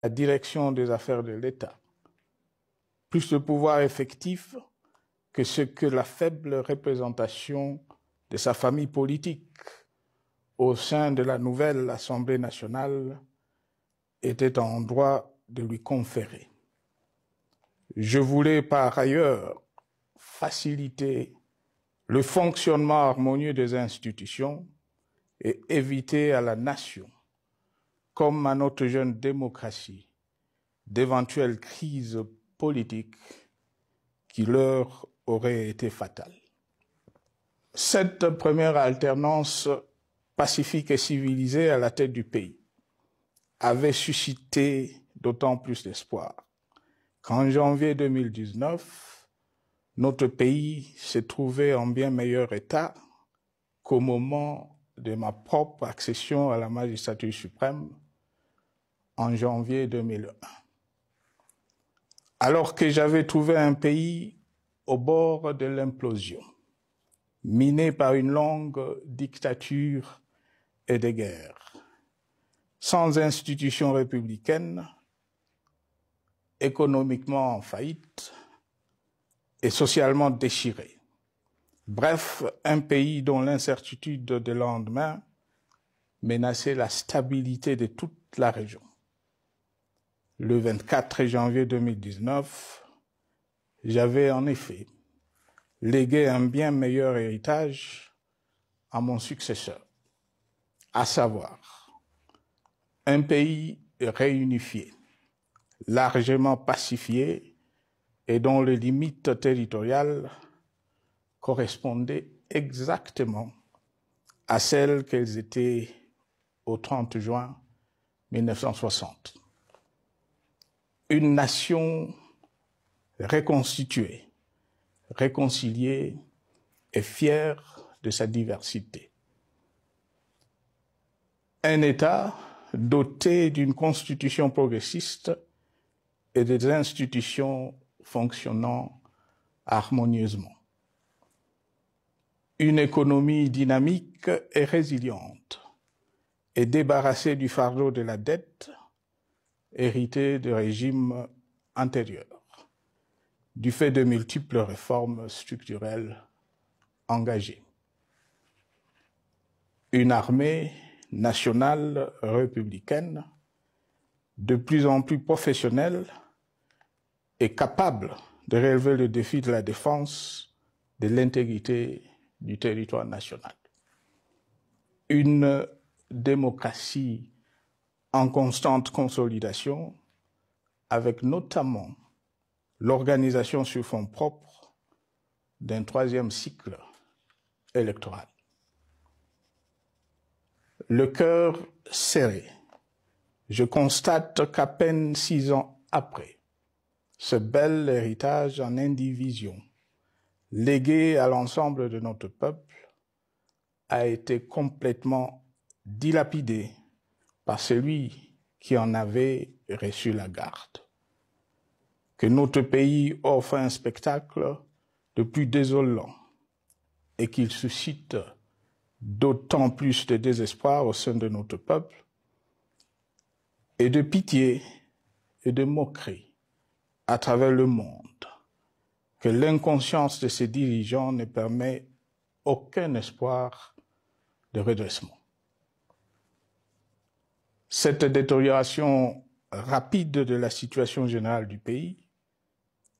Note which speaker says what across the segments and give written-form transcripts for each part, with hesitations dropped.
Speaker 1: la direction des affaires de l'État, plus de pouvoir effectif que ce que la faible représentation de sa famille politique au sein de la nouvelle Assemblée nationale était en droit de lui conférer. Je voulais par ailleurs faciliter le fonctionnement harmonieux des institutions et éviter à la nation, comme à notre jeune démocratie, d'éventuelles crises politiques qui leur auraient été fatales. Cette première alternance pacifique et civilisée à la tête du pays avait suscité d'autant plus d'espoir qu'en janvier 2019, notre pays se trouvait en bien meilleur état qu'au moment de ma propre accession à la magistrature suprême en janvier 2001. Alors que j'avais trouvé un pays au bord de l'implosion, miné par une longue dictature et des guerres, sans institutions républicaines, économiquement en faillite et socialement déchiré. Bref, un pays dont l'incertitude de lendemain menaçait la stabilité de toute la région. Le 24 janvier 2019, j'avais en effet légué un bien meilleur héritage à mon successeur, à savoir un pays réunifié, largement pacifié et dont les limites territoriales correspondaient exactement à celles qu'elles étaient au 30 juin 1960. Une nation reconstituée, réconciliée et fière de sa diversité. Un État doté d'une constitution progressiste et des institutions fonctionnant harmonieusement. Une économie dynamique et résiliente et débarrassée du fardeau de la dette hérité de régimes antérieurs, du fait de multiples réformes structurelles engagées. Une armée nationale républicaine de plus en plus professionnelle et capable de relever le défi de la défense de l'intégrité du territoire national. Une démocratie en constante consolidation, avec notamment l'organisation sur fonds propres d'un troisième cycle électoral. Le cœur serré, je constate qu'à peine 6 ans après, ce bel héritage en indivision, légué à l'ensemble de notre peuple, a été complètement dilapidé par celui qui en avait reçu la garde. Que notre pays offre un spectacle de plus désolant et qu'il suscite d'autant plus de désespoir au sein de notre peuple et de pitié et de moquerie à travers le monde, que l'inconscience de ses dirigeants ne permet aucun espoir de redressement. Cette détérioration rapide de la situation générale du pays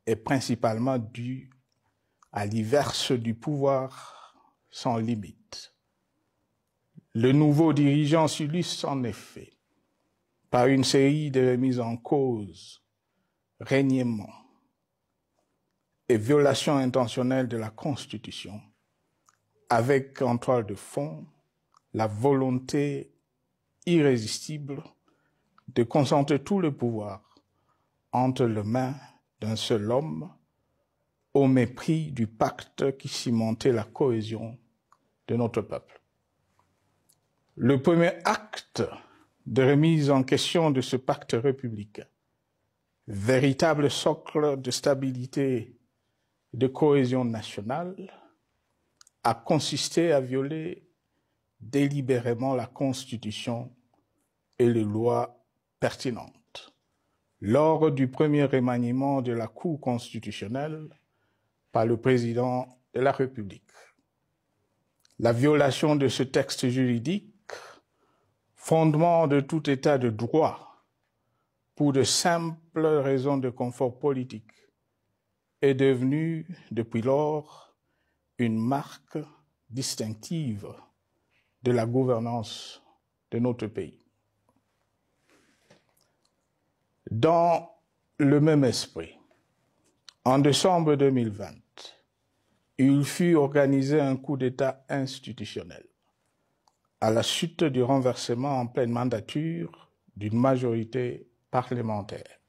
Speaker 1: est principalement due à l'iverse du pouvoir sans limite. Le nouveau dirigeant s'illustre en effet par une série de remises en cause, reniements et violations intentionnelles de la Constitution, avec en toile de fond la volonté irrésistible de concentrer tout le pouvoir entre les mains d'un seul homme au mépris du pacte qui cimentait la cohésion de notre peuple. Le premier acte de remise en question de ce pacte républicain, véritable socle de stabilité et de cohésion nationale, a consisté à violer délibérément la Constitution et les lois pertinentes, lors du premier remaniement de la Cour constitutionnelle par le président de la République. La violation de ce texte juridique, fondement de tout état de droit, pour de simples raisons de confort politique, est devenue depuis lors une marque distinctive de la gouvernance de notre pays. Dans le même esprit, en décembre 2020, il fut organisé un coup d'État institutionnel à la suite du renversement en pleine mandature d'une majorité parlementaire,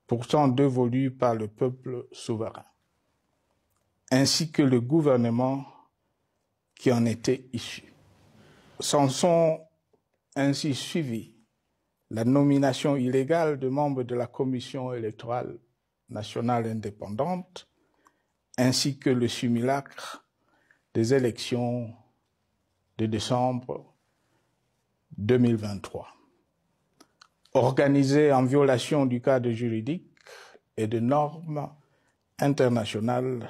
Speaker 1: pourtant dévolue par le peuple souverain, ainsi que le gouvernement qui en était issu. S'en sont ainsi suivis la nomination illégale de membres de la Commission électorale nationale indépendante, ainsi que le simulacre des élections de décembre 2023, organisées en violation du cadre juridique et de normes internationales